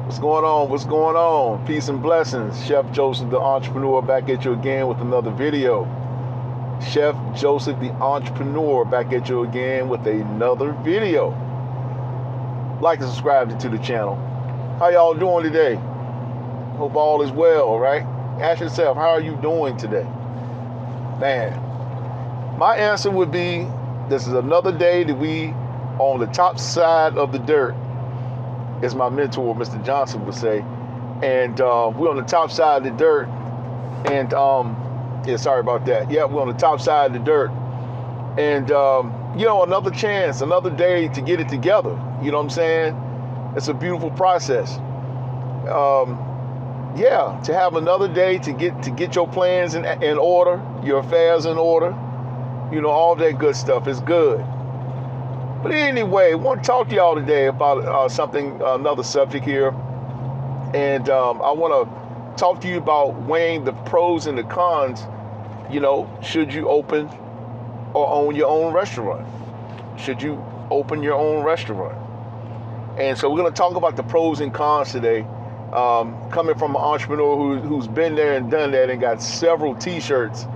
What's going on? What's going on? Peace and blessings. Chef Joseph, the entrepreneur, back at you again with another video. Chef Joseph, the entrepreneur, back at you again with another video. Like and subscribe to the channel. How y'all doing today? Hope all is well, right? Ask yourself, how are you doing today? Man, my answer would be, this is another day that we on the top side of the dirt, as my mentor, Mr. Johnson, would say. And we're on the top side of the dirt. And, yeah, sorry about that. Yeah, we're on the top side of the dirt. And, another chance, another day to get it together. You know what I'm saying? It's a beautiful process. To have another day to get your plans in order, your affairs in order. You know, all that good stuff is good. But anyway, I want to talk to y'all today about another subject here. And I want to talk to you about weighing the pros and the cons. You know, should you open or own your own restaurant? Should you open your own restaurant? And so we're going to talk about the pros and cons today. Coming from an entrepreneur who's been there and done that and got several t-shirts,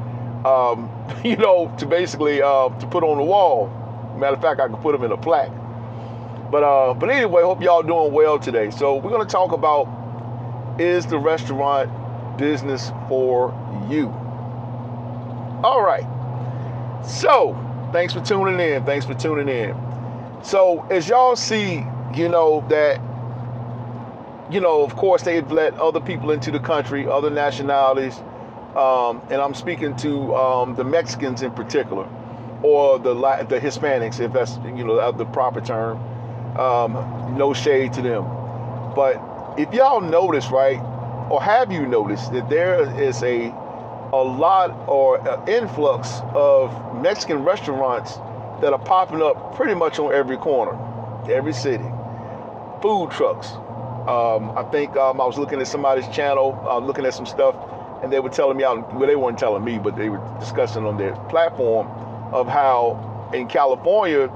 to basically to put on the wall. Matter of fact, I could put them in a plaque. But anyway, hope y'all doing well today. So we're going to talk about, is the restaurant business for you? All right. So thanks for tuning in. So as y'all see, that, of course, they've let other people into the country, other nationalities. And I'm speaking to the Mexicans in particular, or the Hispanics, if that's the proper term. No shade to them, but if y'all notice, right, or have you noticed that there is a lot or an influx of Mexican restaurants that are popping up pretty much on every corner, every city. Food trucks. I think I was looking at somebody's channel, looking at some stuff, and they were telling me they weren't telling me, but they were discussing on their platform of how in California,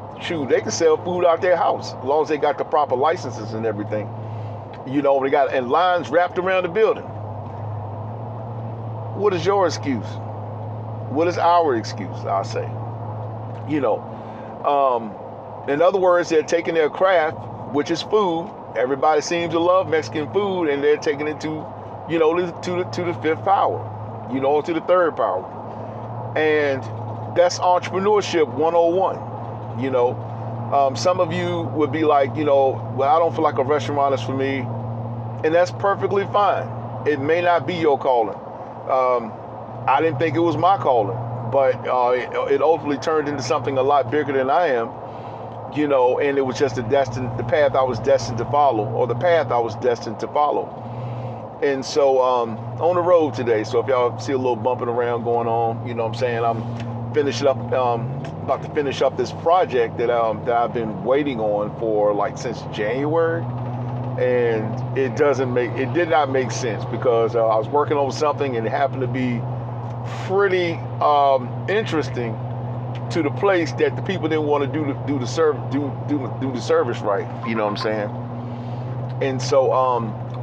they can sell food out their house as long as they got the proper licenses and everything. They got and lines wrapped around the building. What is your excuse? What is our excuse? I'll say. In other words, they're taking their craft, which is food. Everybody seems to love Mexican food, and they're taking it to the fifth power, to the third power. And that's entrepreneurship 101. Some of you would be like, well, I don't feel like a restaurant is for me. And that's perfectly fine. It may not be your calling. I didn't think it was my calling, but it ultimately turned into something a lot bigger than I am, and it was just the path I was destined to follow, or the path I was destined to follow. And so on the road today, so if y'all see a little bumping around going on, I'm saying, I'm about to finish up this project that I've been waiting on for since January, and it did not make sense because I was working on something and it happened to be pretty interesting to the place that the people didn't want to do the service right. You know what I'm saying? And so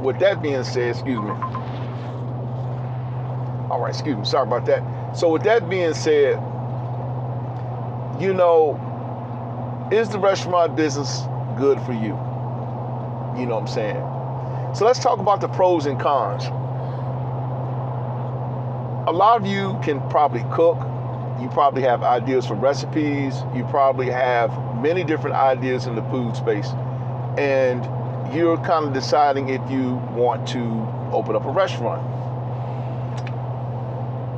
with that being said, excuse me. All right, excuse me. Sorry about that. So with that being said, is the restaurant business good for you? You know what I'm saying? So let's talk about the pros and cons. A lot of you can probably cook. You probably have ideas for recipes. You probably have many different ideas in the food space. And you're kind of deciding if you want to open up a restaurant.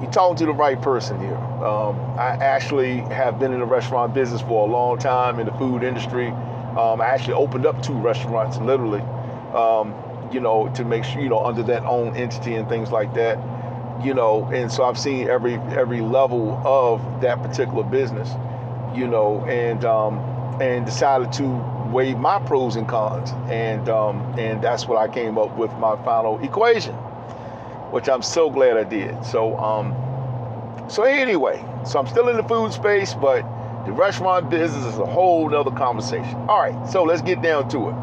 You're talking to the right person here. I actually have been in the restaurant business for a long time in the food industry. I actually opened up 2 restaurants, literally, to make sure, under that own entity and things like that, and so I've seen every level of that particular business, and decided to weigh my pros and cons, and that's what I came up with my final equation, which I'm so glad I did. So anyway, so I'm still in the food space, but the restaurant business is a whole nother conversation. All right, so let's get down to it.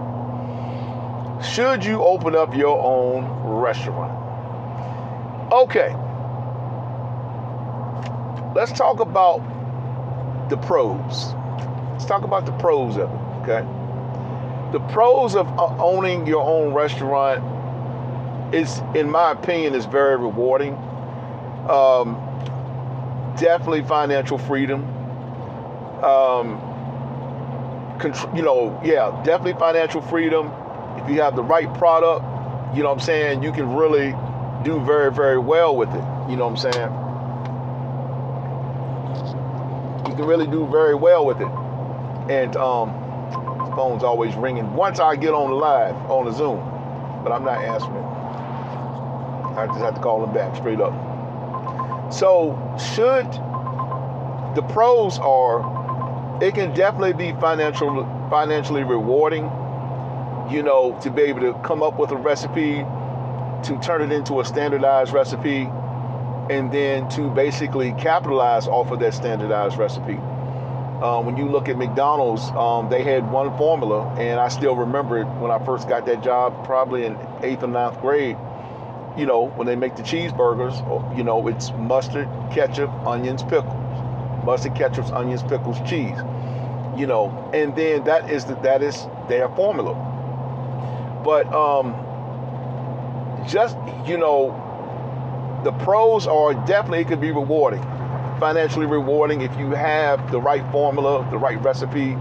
Should you open up your own restaurant? Okay, let's talk about the pros. Let's talk about the pros of it, okay? The pros of owning your own restaurant is, in my opinion, is very rewarding. Um, Definitely financial freedom. Um, Definitely financial freedom. If you have the right product, you know what I'm saying, you can really do very, very well with it. You know what I'm saying? You can really do very well with it. And phone's always ringing once I get on the live, on the Zoom, but I'm not answering it. I just have to call them back straight up. So the pros are, it can definitely be financially rewarding, to be able to come up with a recipe, to turn it into a standardized recipe, and then to basically capitalize off of that standardized recipe. When you look at McDonald's, they had one formula, and I still remember it when I first got that job, probably in 8th or 9th grade. When they make the cheeseburgers, it's mustard, ketchup, onions, pickles. Mustard, ketchup, onions, pickles, cheese. And then that is their formula. But the pros are definitely, it could be rewarding, financially rewarding if you have the right formula, the right recipe,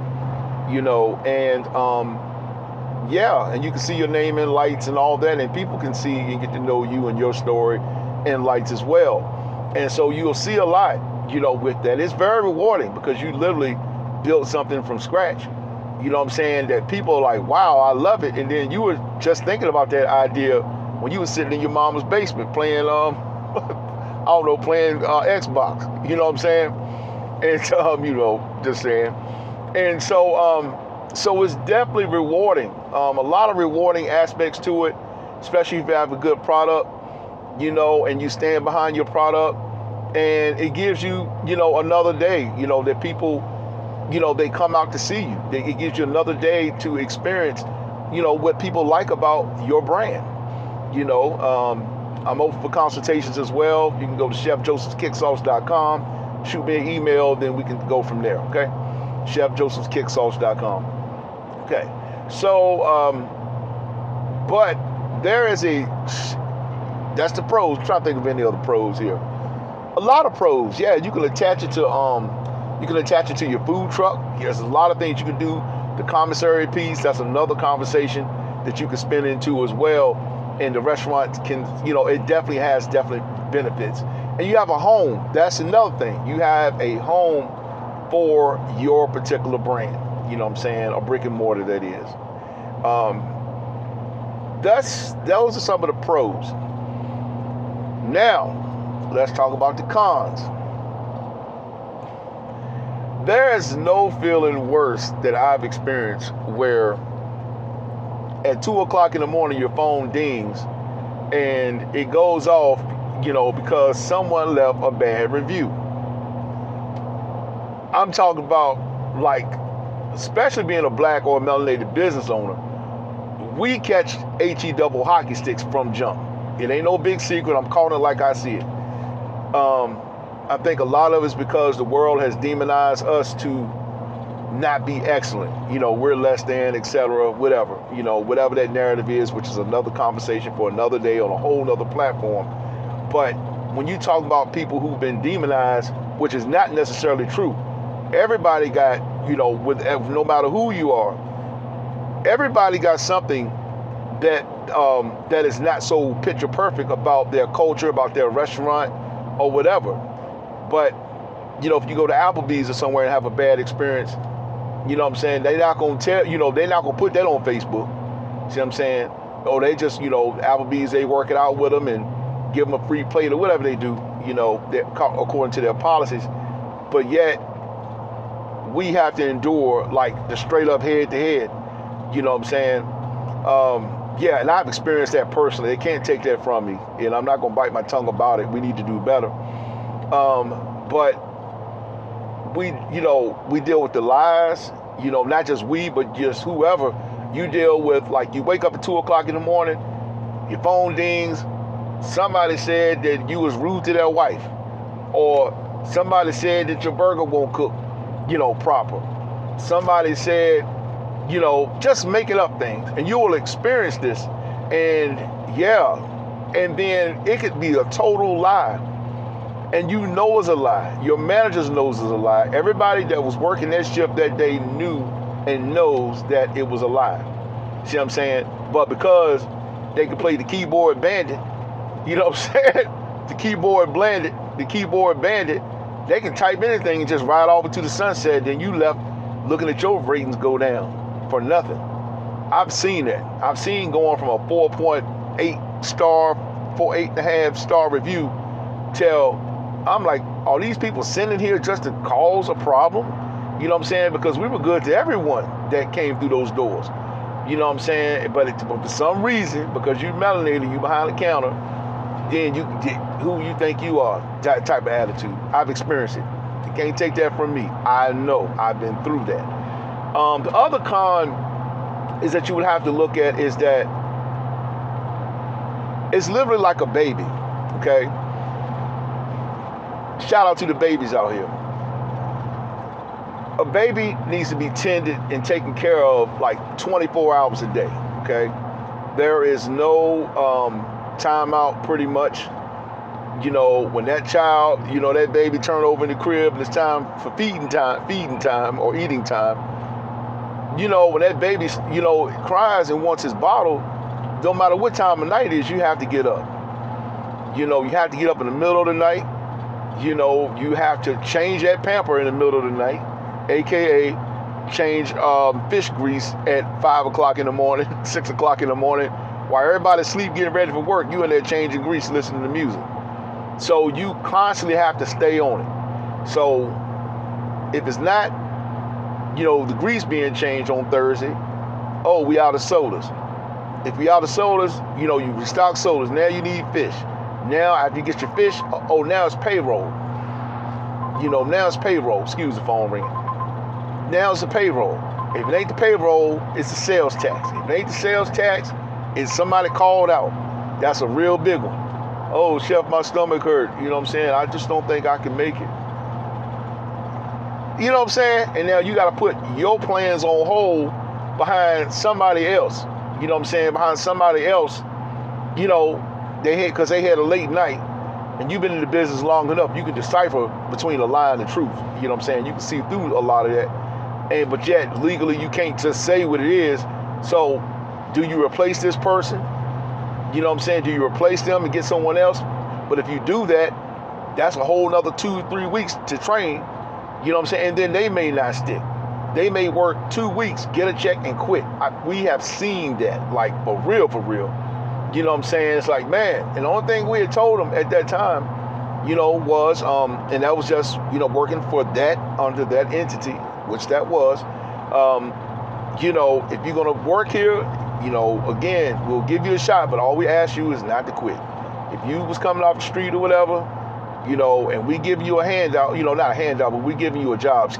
and you can see your name in lights and all that, and people can see and get to know you and your story in lights as well. And so you'll see a lot, with that. It's very rewarding because you literally built something from scratch. You know what I'm saying? That people are like, wow, I love it. And then you were just thinking about that idea when you were sitting in your mama's basement playing, playing Xbox. You know what I'm saying? And just saying. And so it's definitely rewarding. A lot of rewarding aspects to it, especially if you have a good product, and you stand behind your product, and it gives you, another day, that people, they come out to see you. It gives you another day to experience, what people like about your brand. I'm open for consultations as well. You can go to chefjosephskicksauce.com, shoot me an email, then we can go from there, okay? chefjosephskicksauce.com. Okay, so, but there is that's the pros. I'm trying to think of any other pros here. A lot of pros, yeah. You can attach it to your food truck. There's a lot of things you can do. The commissary piece, that's another conversation that you can spin into as well. And the restaurant can, it definitely has benefits. And you have a home. That's another thing. You have a home for your particular brand. You know what I'm saying? A brick and mortar, that is. Those are some of the pros. Now, let's talk about the cons. There is no feeling worse that I've experienced where at 2 o'clock in the morning your phone dings and it goes off, because someone left a bad review. I'm talking about, especially being a black or melanated business owner, we catch HE double hockey sticks from jump. It ain't no big secret. I'm calling it like I see it. I think a lot of it's because the world has demonized us to not be excellent. We're less than, etc., whatever. Whatever that narrative is, which is another conversation for another day on a whole nother platform. But when you talk about people who've been demonized, which is not necessarily true, everybody got, no matter who you are, everybody got something that is not so picture perfect about their culture, about their restaurant, or whatever. But, if you go to Applebee's or somewhere and have a bad experience, you know what I'm saying, they're not going to tell, they're not going to put that on Facebook. See what I'm saying? Or they just, Applebee's, they work it out with them and give them a free plate or whatever they do, according to their policies. But yet, we have to endure, the straight up head to head. You know what I'm saying? Yeah, and I've experienced that personally. They can't take that from me. And I'm not going to bite my tongue about it. We need to do better. But we deal with the lies, not just we, but just whoever You deal with, like, you wake up at 2 o'clock in the morning, your phone dings, somebody said that you was rude to their wife, or somebody said that your burger won't cook, proper. Somebody said, just making up things, and you will experience this. And yeah, and then it could be a total lie, and it's a lie. Your managers knows it's a lie. Everybody that was working that shift that day knew and knows that it was a lie. See what I'm saying? But because they could play the keyboard bandit, you know what I'm saying? The keyboard bandit, they can type anything and just ride off into the sunset. Then you left looking at your ratings go down for nothing. I've seen that. I've seen going from a 4.8 star, 8.5 star review till I'm like, are these people sending here just to cause a problem? You know what I'm saying? Because we were good to everyone that came through those doors. You know what I'm saying? But for some reason, because you melanated, you behind the counter, then you get who you think you are, that type of attitude. I've experienced it. You can't take that from me. I know. I've been through that. The other con is that you would have to look at is that it's literally like a baby, okay? Shout out to the babies out here. A baby needs to be tended and taken care of like 24 hours a day, okay? There is no time out pretty much. When that child, that baby turn over in the crib and it's time for feeding time or eating time, when that baby, cries and wants his bottle, no matter what time of night it is, you have to get up. You have to get up in the middle of the night. You have to change that pamper in the middle of the night, AKA change fish grease at 5 o'clock in the morning, 6 o'clock in the morning, while everybody's asleep getting ready for work, you in there changing grease, listening to music. So you constantly have to stay on it. So if it's not, the grease being changed on Thursday, we out of sodas. If we out of sodas, you restock sodas. Now you need fish. Now after you get your fish, now it's payroll. Now it's payroll. Excuse the phone ringing. Now it's the payroll. If it ain't the payroll, it's the sales tax. If it ain't the sales tax, it's somebody called out. That's a real big one. Oh, chef, my stomach hurt. You know what I'm saying? I just don't think I can make it. You know what I'm saying? And now you got to put your plans on hold behind somebody else. You know what I'm saying? Behind somebody else, because they had a late night, and you've been in the business long enough, you can decipher between a lie and the truth. You know what I'm saying? You can see through a lot of that. But yet, legally, you can't just say what it is. So, do you replace this person? You know what I'm saying? Do you replace them and get someone else? But if you do that, that's a whole nother 2-3 weeks to train. You know what I'm saying? And then they may not stick. They may work 2 weeks, get a check, and quit. We have seen that, like, for real. You know what I'm saying? It's like, man, and the only thing we had told them at that time, was, and that was just, working for that, under that entity, which that was, if you're going to work here, again, we'll give you a shot, but all we ask you is not to quit. If you was coming off the street or whatever, and we give you a handout, not a handout, but we giving you a job,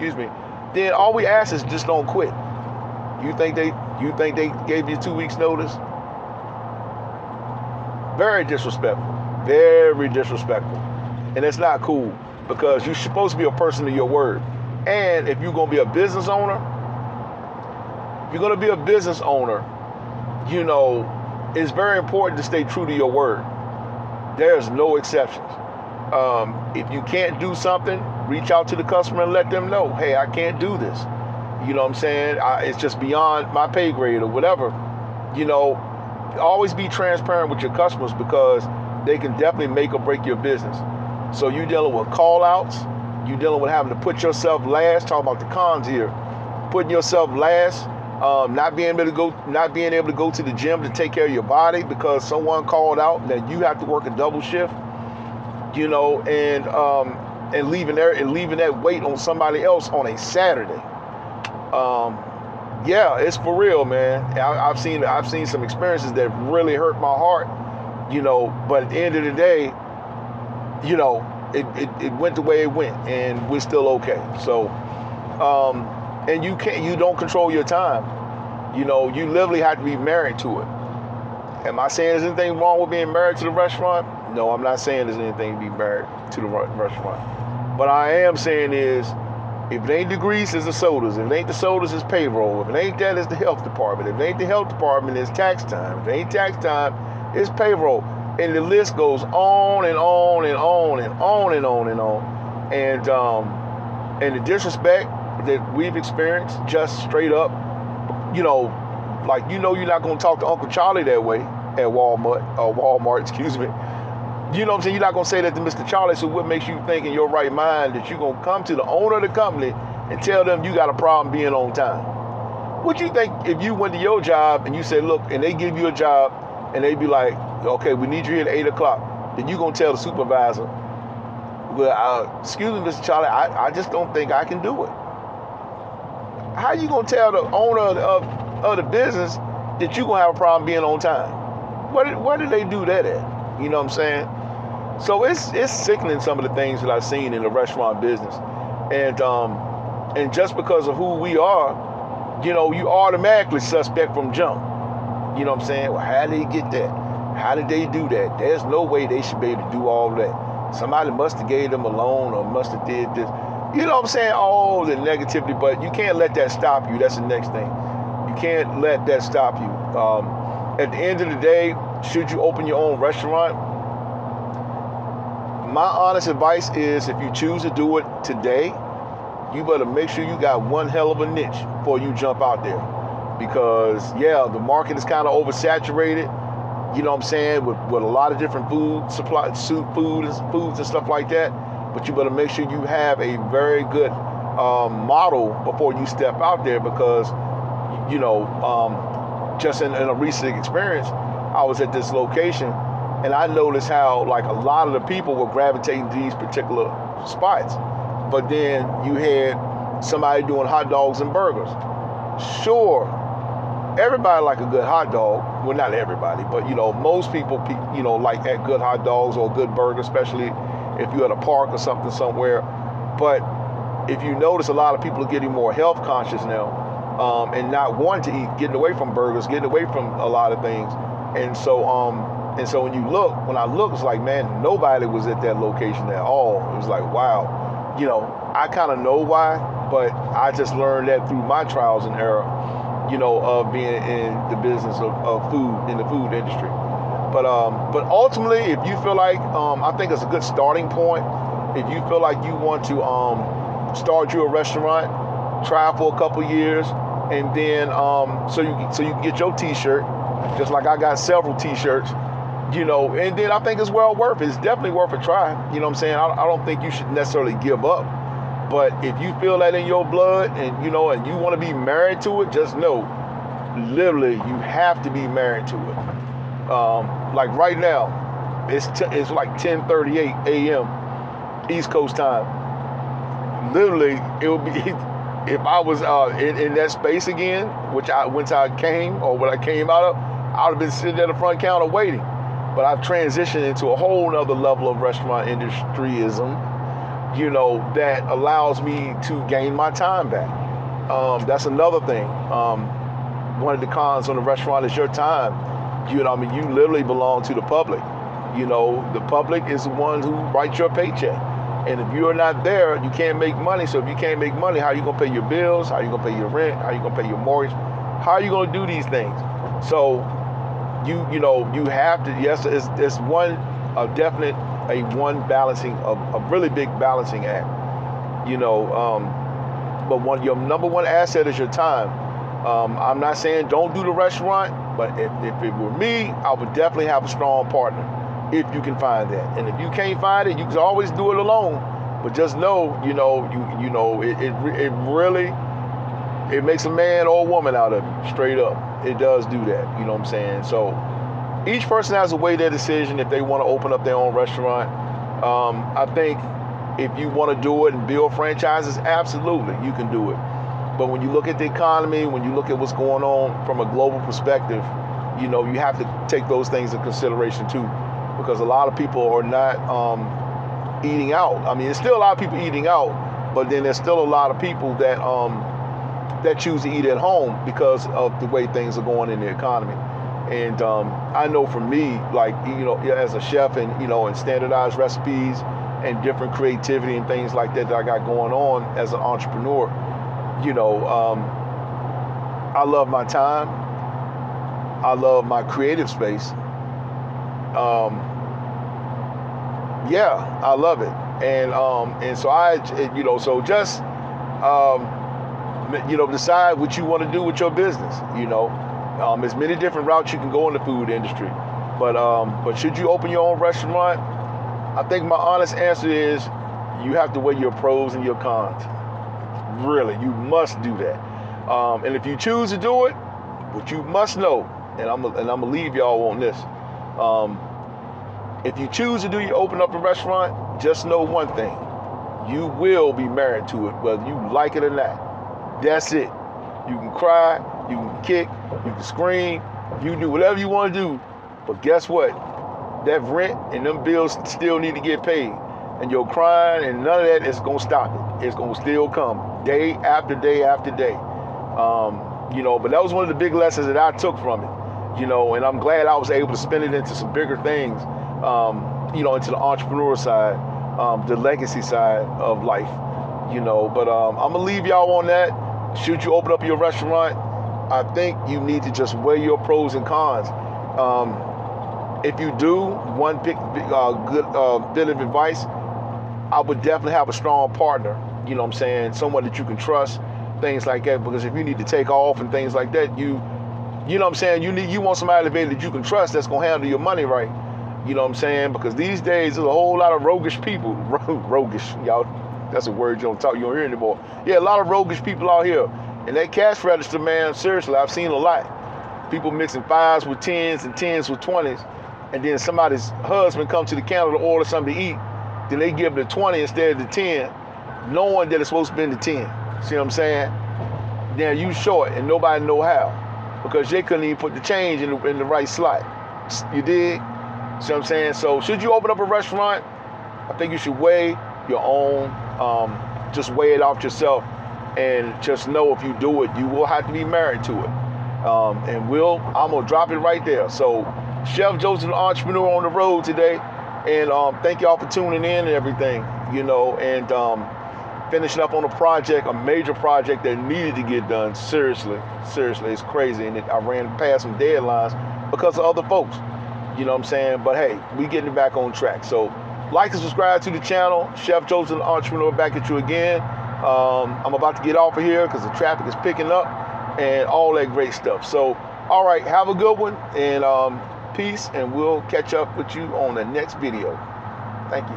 then all we ask is just don't quit. You think they gave you 2 weeks notice? Very disrespectful. Very disrespectful. And it's not cool, because you're supposed to be a person of your word. And if you're going to be a business owner, it's very important to stay true to your word. There's no exceptions. If you can't do something, reach out to the customer and let them know, hey, I can't do this. You know what I'm saying? It's just beyond my pay grade or whatever. Always be transparent with your customers, because they can definitely make or break your business. So you're dealing with call outs, you're dealing with having to put yourself last, talking about the cons here, putting yourself last, not being able to go to the gym to take care of your body because someone called out that you have to work a double shift, and leaving that weight on somebody else on a Saturday. Yeah, it's for real, man. I've seen some experiences that really hurt my heart, but at the end of the day, it went the way it went, and we're still okay. So, and you don't control your time. You know, you literally have to be married to it. Am I saying there's anything wrong with being married to the restaurant? No, I'm not saying there's anything to be married to the restaurant. But I am saying is, if it ain't the grease, it's the sodas. If it ain't the sodas, it's payroll. If it ain't that, it's the health department. If it ain't the health department, it's tax time. If it ain't tax time, it's payroll. And the list goes on and on and on and on and on and on. And the disrespect that we've experienced, just straight up, you know, like, you know, you're not going to talk to Uncle Charlie that way at Walmart, excuse me. You know what I'm saying? You're not going to say that to Mr. Charlie. So what makes you think in your right mind that you're going to come to the owner of the company and tell them you got a problem being on time? What you think if you went to your job and you said, look, and they give you a job and they be like, okay, we need you here at 8 o'clock. Then you going to tell the supervisor, well, excuse me, Mr. Charlie, I just don't think I can do it. How you going to tell the owner of the business that you're going to have a problem being on time? Where did they do that at? You know what I'm saying? So it's sickening, some of the things that I've seen in the restaurant business. And just because of who we are, you know, you automatically suspect from jump. You know what I'm saying? Well, how did they get that? How did they do that? There's no way they should be able to do all that. Somebody must have gave them a loan or must have did this. You know what I'm saying? All the negativity, but you can't let that stop you. That's the next thing. You can't let that stop you. At the end of the day, should you open your own restaurant? My honest advice is, if you choose to do it today, you better make sure you got one hell of a niche before you jump out there. Because, yeah, the market is kind of oversaturated, you know what I'm saying, with a lot of different foods and stuff like that. But you better make sure you have a very good model before you step out there, because, you know, just in a recent experience, I was at this location and I noticed how, like, a lot of the people were gravitating to these particular spots. But then you had somebody doing hot dogs and burgers. Sure, everybody like a good hot dog. Well, not everybody, but, you know, most people, you know, like that good hot dogs or a good burger, especially if you're at a park or something somewhere. But if you notice, a lot of people are getting more health conscious now, and not wanting to eat, getting away from burgers, getting away from a lot of things. And so when I look, it's like, man, nobody was at that location at all. It was like, wow, you know, I kind of know why, but I just learned that through my trials and error, you know, of being in the business of food, in the food industry. But ultimately, if you feel like, I think it's a good starting point. If you feel like you want to start you a restaurant, try for a couple years, and then so you can get your T-shirt, just like I got several T-shirts, you know. And then I think it's well worth it. It's definitely worth a try. You know what I'm saying? I don't think you should necessarily give up. But if you feel that in your blood, and, you know, and you want to be married to it, just know, literally, you have to be married to it. Like right now, it's like 10:38 a.m. East Coast time. Literally, it would be, if I was in that space again, when I came out of, I would have been sitting at the front counter waiting. But I've transitioned into a whole other level of restaurant industryism, you know, that allows me to gain my time back. That's another thing. One of the cons on the restaurant is your time. You know, I mean, you literally belong to the public. You know, the public is the one who writes your paycheck. And if you're not there, you can't make money. So if you can't make money, how are you going to pay your bills? How are you going to pay your rent? How are you going to pay your mortgage? How are you going to do these things? So you know, you have to, yes, it's one balancing, a really big balancing act, you know. But your number one asset is your time. I'm not saying don't do the restaurant, but if it were me, I would definitely have a strong partner, if you can find that. And if you can't find it, you can always do it alone. But just know, you know, it really, it makes a man or a woman out of you, straight up. It does do that, you know what I'm saying? So each person has to weigh their decision if they want to open up their own restaurant. I think if you want to do it and build franchises, absolutely, you can do it. But when you look at the economy, when you look at what's going on from a global perspective, you know, you have to take those things into consideration too, because a lot of people are not eating out. I mean, there's still a lot of people eating out, but then there's still a lot of people that that choose to eat at home because of the way things are going in the economy. And I know for me, like, as a chef and, and standardized recipes and different creativity and things like that I got going on as an entrepreneur, I love my time. I love my creative space. Yeah, I love it. And so so just, decide what you want to do with your business, There's many different routes you can go in the food industry. But should you open your own restaurant? I think my honest answer is you have to weigh your pros and your cons. Really, you must do that. And if you choose to do it, what you must know, and I'm gonna leave y'all on this. If you choose to open up a restaurant, just know one thing: you will be married to it, whether you like it or not. That's it. You can cry, you can kick, you can scream, you can do whatever you want to do, but guess what? That rent and them bills still need to get paid. And your crying and none of that is gonna stop it. It's gonna still come day after day after day. But that was one of the big lessons that I took from it. And I'm glad I was able to spin it into some bigger things. Into the entrepreneur side, the legacy side of life. But I'm gonna leave y'all on that. Should you open up your restaurant? I think you need to just weigh your pros and cons. If you do, one good bit of advice, I would definitely have a strong partner, someone that you can trust, things like that, because if you need to take off and things like that, you want somebody that you can trust that's gonna handle your money right, because these days there's a whole lot of roguish people, roguish, y'all, that's a word you don't hear anymore. Yeah, a lot of roguish people out here, and that cash register, man, seriously, I've seen a lot. People mixing 5s with 10s and 10s with 20s, and then somebody's husband comes to the counter to order something to eat, then they give the 20 instead of the 10, knowing that it's supposed to be the 10. See what I'm saying? Then you short and nobody know how, because they couldn't even put the change in the right slot. You dig? See what I'm saying? So should you open up a restaurant, I think you should weigh your own, just weigh it off yourself, and just know if you do it, you will have to be married to it. I'm gonna drop it right there. So Chef Joseph, the entrepreneur, on the road today, and thank y'all for tuning in and everything, and finishing up on a major project that needed to get done. Seriously, it's crazy, and I ran past some deadlines because of other folks, but hey, we getting back on track. So like and subscribe to the channel. Chef Joseph, the entrepreneur, back at you again. I'm about to get off of here because the traffic is picking up and all that great stuff. So, all right, have a good one, and peace, and we'll catch up with you on the next video. Thank you.